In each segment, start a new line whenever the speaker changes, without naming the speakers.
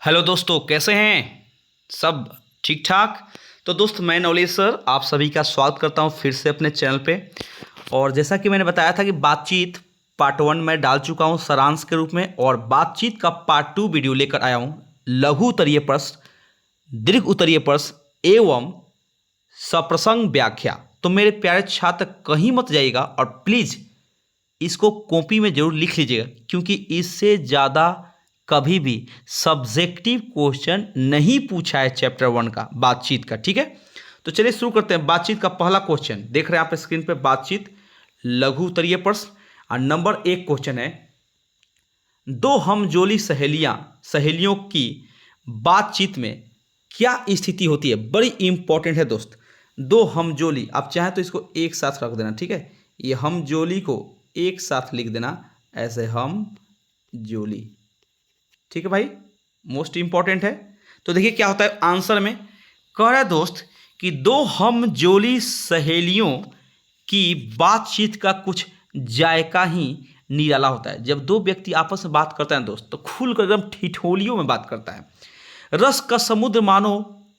Hello दोस्तों, कैसे हैं सब? ठीक ठाक। तो दोस्त, मैं नवलेश सर आप सभी का स्वागत करता हूं फिर से अपने चैनल पे। और जैसा कि मैंने बताया था कि बातचीत पार्ट 1 में डाल चुका हूं सारांश के रूप में, और बातचीत का पार्ट 2 वीडियो लेकर आया हूं लघु उत्तरीय प्रश्न, दीर्घ उत्तरीय प्रश्न एवं सप्रसंग व्याख्या। तो मेरे प्यारे छात्र, कहीं मत जाइएगा और प्लीज़ इसको कॉपी में जरूर लिख लीजिएगा, क्योंकि इससे ज़्यादा कभी भी सब्जेक्टिव क्वेश्चन नहीं पूछा है चैप्टर 1 का, बातचीत का। ठीक है, तो चलिए शुरू करते हैं। बातचीत का पहला क्वेश्चन देख रहे हैं आप स्क्रीन पे, बातचीत लघु उत्तरीय प्रश्न। और नंबर 1 क्वेश्चन है, दो हमजोली सहेलियों की बातचीत में क्या स्थिति होती है? बड़ी इंपॉर्टेंट है दोस्त। दो हमजोली, आप चाहें तो इसको एक साथ रख देना। ठीक है, ये हमजोली को एक साथ लिख देना, ऐसे हम जोली। ठीक है भाई, मोस्ट इंपॉर्टेंट है। तो देखिए क्या होता है आंसर में। कह रहा है दोस्त कि दो हमजोली सहेलियों की बातचीत का कुछ जायका ही निराला होता है। जब दो व्यक्ति आपस में बात करते हैं दोस्त, तो खुलकर एकदम ठिठोलियों में बात करता है। रस का समुद्र मानो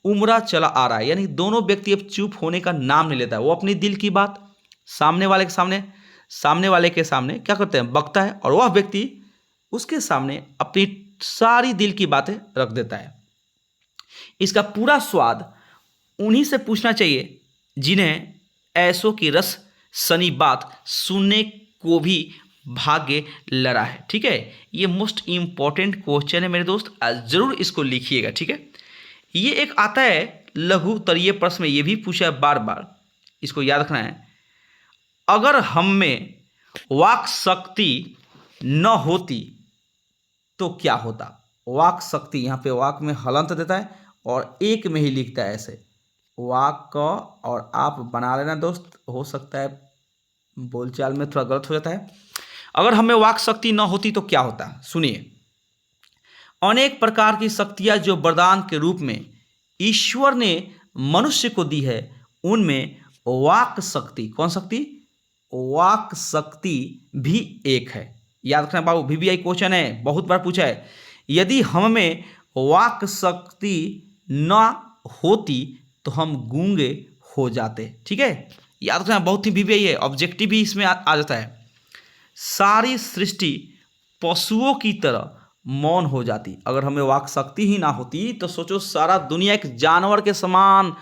उमड़ा चला आ रहा है, यानी दोनों व्यक्ति अब चुप होने का नाम नहीं लेता है। वो अपनी दिल की बात सामने वाले के सामने क्या करते हैं, बकता है, और वह व्यक्ति उसके सामने अपनी सारी दिल की बातें रख देता है। इसका पूरा स्वाद उन्हीं से पूछना चाहिए जिन्हें ऐसों की रस सनी बात सुनने को भी भाग्य लड़ा है। ठीक है, ये मोस्ट इंपॉर्टेंट क्वेश्चन है मेरे दोस्त, जरूर इसको लिखिएगा। ठीक है, ये एक आता है लघु उत्तरीय प्रश्न में, ये भी पूछा है बार बार, इसको याद रखना है। अगर हम में वाक शक्ति न होती तो क्या होता? वाक शक्ति, यहाँ पे वाक में हलंत देता है और एक में ही लिखता है ऐसे, वाक का, और आप बना लेना दोस्त, हो सकता है बोलचाल में थोड़ा गलत हो जाता है। अगर हमें वाक शक्ति न होती तो क्या होता? सुनिए, अनेक प्रकार की शक्तियां जो वरदान के रूप में ईश्वर ने मनुष्य को दी है, उनमें वाक शक्ति, कौन शक्ति? वाक शक्ति भी एक है। याद रखना बाबू, VBI क्वेश्चन है, बहुत बार पूछा है। यदि हम में वाक शक्ति न होती तो हम गूंगे हो जाते। ठीक है, याद रखना, बहुत ही VBI है, ऑब्जेक्टिव भी इसमें आ जाता है। सारी सृष्टि पशुओं की तरह मौन हो जाती। अगर हमें वाक शक्ति ही ना होती तो सोचो, सारा दुनिया एक जानवर के समान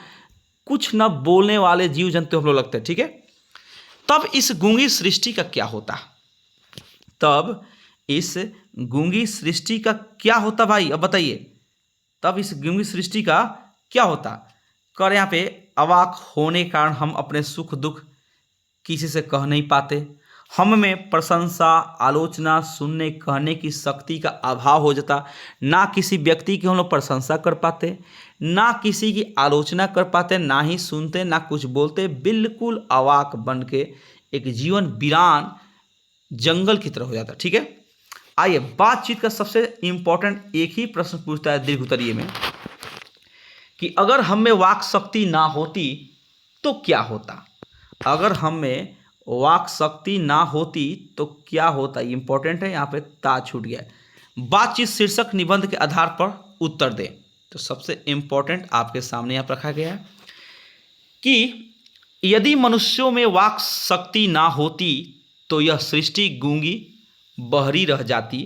कुछ न बोलने वाले जीव जंतु हम लोग लगते हैं। ठीक है, तब इस गूंगी सृष्टि का क्या होता? तब इस गूंगी सृष्टि का क्या होता भाई? अब बताइए, तब इस गूंगी सृष्टि का क्या होता? कर यहाँ पे, अवाक होने के कारण हम अपने सुख दुख किसी से कह नहीं पाते। हम में प्रशंसा, आलोचना, सुनने, कहने की शक्ति का अभाव हो जाता। ना किसी व्यक्ति की हम लोग प्रशंसा कर पाते, ना किसी की आलोचना कर पाते, ना ही सुनते, ना कुछ बोलते। बिल्कुल अवाक बन के एक जीवन वीरान जंगल की तरह हो जाता। ठीक है, आइए, बातचीत का सबसे इंपॉर्टेंट एक ही प्रश्न पूछता है दीर्घ उत्तरीय में, कि अगर हम में वाक शक्ति ना होती तो क्या होता? अगर हम में वाक शक्ति ना होती तो क्या होता? इंपॉर्टेंट है, यहाँ पे ता छूट गया है। बातचीत शीर्षक निबंध के आधार पर उत्तर दें। तो सबसे इंपॉर्टेंट आपके सामने यहाँ रखा गया है कि यदि मनुष्यों में वाक शक्ति ना होती तो यह सृष्टि गूंगी बहरी रह जाती।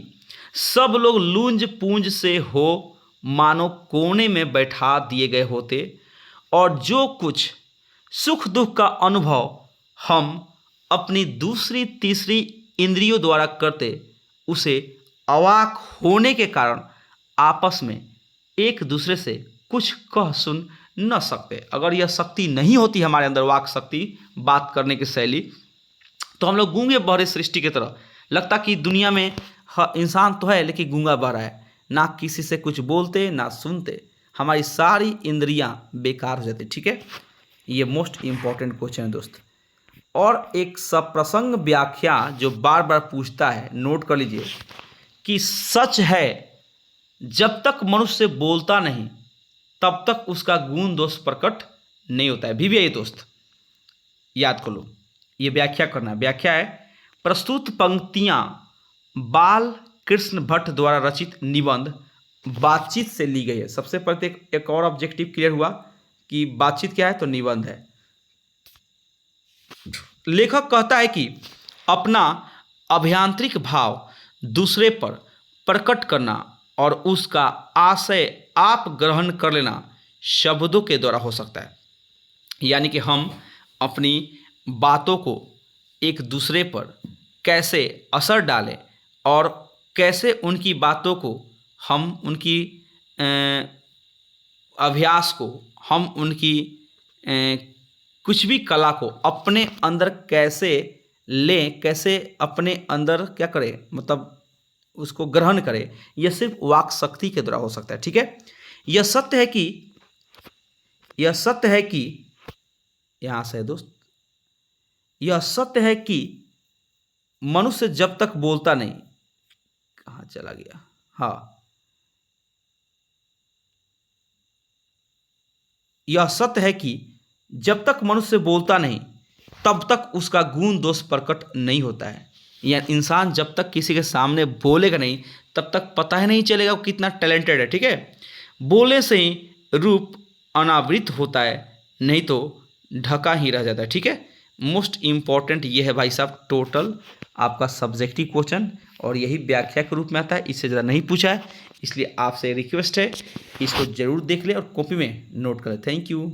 सब लोग लूंज पूंज से हो मानो कोने में बैठा दिए गए होते, और जो कुछ सुख दुख का अनुभव हम अपनी दूसरी तीसरी इंद्रियों द्वारा करते, उसे अवाक होने के कारण आपस में एक दूसरे से कुछ कह सुन न सकते। अगर यह शक्ति नहीं होती हमारे अंदर, वाक शक्ति, बात करने की शैली, तो हम लोग गूंगे बहरे सृष्टि की तरह लगता कि दुनिया में इंसान तो है लेकिन गूंगा बह रहा है, ना किसी से कुछ बोलते ना सुनते, हमारी सारी इंद्रियां बेकार हो जाती। ठीक है, ये मोस्ट इंपॉर्टेंट क्वेश्चन है दोस्त। और एक सप्रसंग व्याख्या जो बार बार पूछता है, नोट कर लीजिए, कि सच है जब तक मनुष्य बोलता नहीं तब तक उसका गुण दोष प्रकट नहीं होता है। VBI दोस्त याद कर लो, ये व्याख्या करना है। व्याख्या है, प्रस्तुत पंक्तियां बाल कृष्ण भट्ट द्वारा रचित निबंध बातचीत से ली गई है। सबसे पहले तो एक और ऑब्जेक्टिव क्लियर हुआ कि बातचीत क्या है, तो निबंध है। लेखक कहता है कि अपना अभियांत्रिक भाव दूसरे पर प्रकट करना और उसका आशय आप ग्रहण कर लेना शब्दों के द्वारा हो सकता है। यानी कि हम अपनी बातों को एक दूसरे पर कैसे असर डालें और कैसे उनकी बातों को हम उनकी अभ्यास को हम उनकी कुछ भी कला को अपने अंदर कैसे लें, कैसे अपने अंदर क्या करें, मतलब उसको ग्रहण करें, यह सिर्फ वाक शक्ति के द्वारा हो सकता है। ठीक है, यह सत्य है कि यहाँ से दोस्त, यह सत्य है कि मनुष्य जब तक बोलता नहीं, कहाँ चला गया, हाँ, यह सत्य है कि जब तक मनुष्य बोलता नहीं तब तक उसका गुण दोष प्रकट नहीं होता है। या इंसान जब तक किसी के सामने बोलेगा नहीं तब तक पता ही नहीं चलेगा वो कितना टैलेंटेड है। ठीक है, बोलने से ही रूप अनावृत होता है, नहीं तो ढका ही रह जाता है। ठीक है, मोस्ट इम्पॉर्टेंट ये है भाई साहब, टोटल आपका सब्जेक्टिव क्वेश्चन, और यही व्याख्या के रूप में आता है, इससे ज़्यादा नहीं पूछा है। इसलिए आपसे रिक्वेस्ट है इसको ज़रूर देख लें और कॉपी में नोट करें। Thank you.